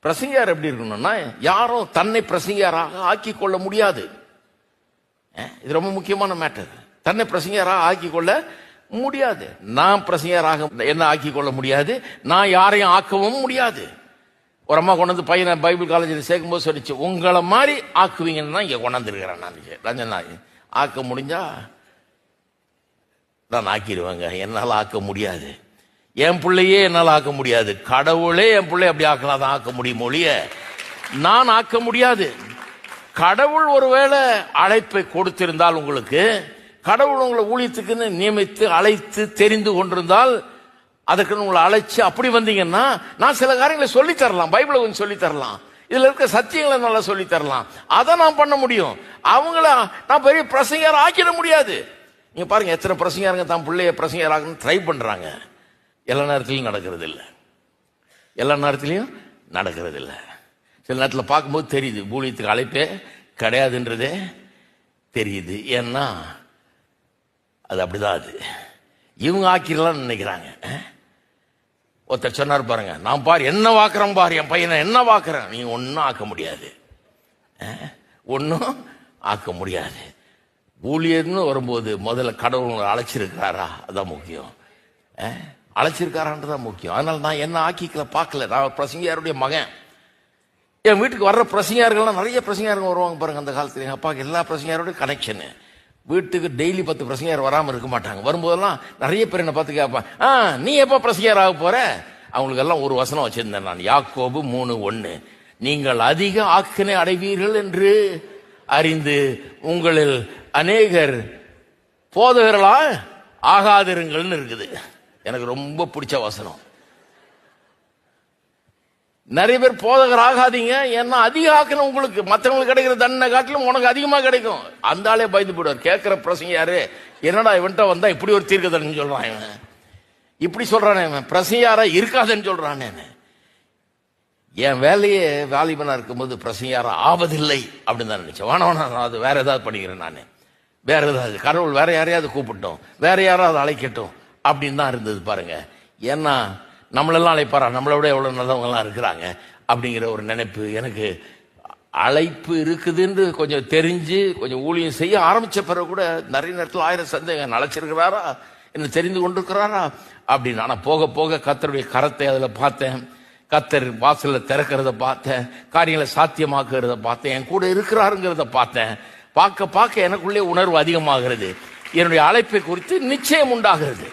பிரசங்கியார் எப்படி இருக்கணும்னா, யாரும் தன்னை பிரசங்கியாராக ஆக்கி கொள்ள முடியாது. இது ரொம்ப முக்கியமான மேட்டர். தன்னை பிரசங்கியாராக ஆக்கி கொள்ள முடியாது. நான் பிரசங்கியாராக என்ன ஆக்கி கொள்ள முடியாது, நான் யாரையும் ஆக்கவும் முடியாது. ஒரு அம்மா கொண்டு வந்து பையனை பைபிள் காலேஜில் சேர்க்கும்போது சொல்லிச்சு, உங்களை மாதிரி ஆக்குவீங்கன்னு தான் இங்கே கொண்டாந்துருக்கிறேன். நான் ரஞ்சனா ஆக்க முடிஞ்சா நான் ஆக்கிடுவேங்க, என்னால் ஆக்க முடியாது. என் பிள்ளையே என்னால் ஆக்க முடியாது. கடவுளே என் பிள்ளை அப்படி ஆக்கலாம் தான் ஆக்க முடியும் ஒழிய நான் ஆக்க முடியாது. கடவுள் ஒருவேளை அழைப்பை கொடுத்திருந்தால், உங்களுக்கு கடவுள் உங்களை ஊழியத்துக்குன்னு நியமித்து அழைத்து தெரிந்து கொண்டிருந்தால், அதுக்குன்னு உங்களை அழைச்சு அப்படி வந்தீங்கன்னா, நான் சில காரியங்களை சொல்லித் தரலாம், பைபிளை கொஞ்சம் சொல்லித் தரலாம், இதுல இருக்க சத்தியங்களை நல்லா சொல்லித் தரலாம். அதை நான் பண்ண முடியும். அவங்கள நான் பெரிய பிரசங்கியார் ஆக்கிட முடியாது. நீங்க பாருங்க, எத்தனை பிரசங்கியாருங்க தான் பிள்ளைய பிரசங்கியாராக ட்ரை பண்றாங்க. எல்லா நேரத்திலையும் நடக்கிறது இல்லை. எல்லா நேரத்திலையும் நடக்கிறது இல்லை. சில நேரத்தில் பார்க்கும்போது தெரியுது, ஊழியத்துக்கு அழைப்பே கிடையாதுன்றதே தெரியுது. ஏன்னா அது அப்படிதான். அது இவங்க ஆக்கிடலாம்னு நினைக்கிறாங்க. ஒருத்தர் சொன்னார் பாருங்க, நான் பாரு என்ன வாக்குறேன் பாரு, என் பையனை என்ன வாக்குறேன். நீங்க ஒன்னும் ஆக்க முடியாது, ஒன்னும் ஆக்க முடியாது. ஊழியர்னு வரும்போது முதல்ல கடவுள் அழைச்சிருக்காரா, அதான் முக்கியம். அழைச்சிருக்காரான்றதான் முக்கியம். அதனால நான் என்ன ஆக்கிக்கல பார்க்கல. நான் பிரசங்கியாருடைய மகன். என் வீட்டுக்கு வர்ற பிரசங்கியார்கள்லாம் நிறைய பிரசங்கியாருங்க வருவாங்க பாருங்க. அந்த காலத்துல எங்க அப்பாவுக்கு எல்லா பிரசங்கியாரோட கனெக்ஷனு. வீட்டுக்கு டெய்லி 10 பிரசங்கியார் வராமல் இருக்க மாட்டாங்க. வரும்போதெல்லாம் நிறைய பேர் என்ன பார்த்து கேட்பான், நீ எப்ப பிரசங்கியார் ஆக போற. அவங்களுக்கு எல்லாம் ஒரு வசனம் வச்சிருந்தேன் நான், யாக்கோபு 3:1, நீங்கள் அதிக ஆக்கினை அடைவீர்கள் என்று அறிந்து உங்களில் அநேகர் போதகர்களா ஆகாதிருங்கள்னு இருக்குது. எனக்கு ரொம்ப பிடிச்ச வசனம். நிறைய பேர் போதகர் ஆகாதீங்க, ஏன்னா அதிக ஆக்கணும். உங்களுக்கு மற்றவங்களுக்கு கிடைக்கிற தண்டனை காட்டிலும் உனக்கு அதிகமா கிடைக்கும். அந்த ஆளே பயந்து போடுவார். கேட்கிற பிரசங்க யாரு, என்னடா இவன்ட்ட வந்தா இப்படி ஒரு தீர்க்க தண்டனை சொல்றான், இவன் இப்படி சொல்றானே, இவன் பிரசங்கியாரா இருக்காதுன்னு சொல்றானே. என் வேலையே வாலிபனா இருக்கும்போது பிரசங்கியாரா ஆவதில்லை அப்படின்னு தான் நினைச்சேன். வேணா அது வேற ஏதாவது பண்ணிக்கிறேன், நான் வேற ஏதாவது, கடவுள் வேற யாரையாவது கூப்பிட்டோம், வேற யாராவது அழைக்கட்டும் அப்படின்னு தான் இருந்தது பாருங்க. ஏன்னா நம்மளெல்லாம் அழைப்பாரா, நம்மளோட எவ்வளவு நல்லவங்கலாம் இருக்கிறாங்க அப்படிங்கிற ஒரு நினைப்பு எனக்கு. அழைப்பு இருக்குதுன்னு கொஞ்சம் தெரிஞ்சு கொஞ்சம் ஊழியம் செய்ய ஆரம்பிச்ச பிறகு கூட நிறைய நேரத்தில் 1000 சந்தேகம், அழைச்சிருக்கிறாரா என்ன தெரிந்து கொண்டிருக்கிறாரா அப்படின்னு. ஆனா போக போக கர்த்தருடைய கரத்தை அதுல பார்த்தேன். கர்த்தர் வாசல்ல திறக்கிறத பார்த்தேன், காரியங்களை சாத்தியமாக்குறத பார்த்தேன், என் கூட இருக்கிறாருங்கிறத பார்த்தேன். பார்க்க பார்க்க எனக்குள்ளே உணர்வு அதிகமாகிறது. என்னுடைய அழைப்பை குறித்து நிச்சயம் உண்டாகிறது.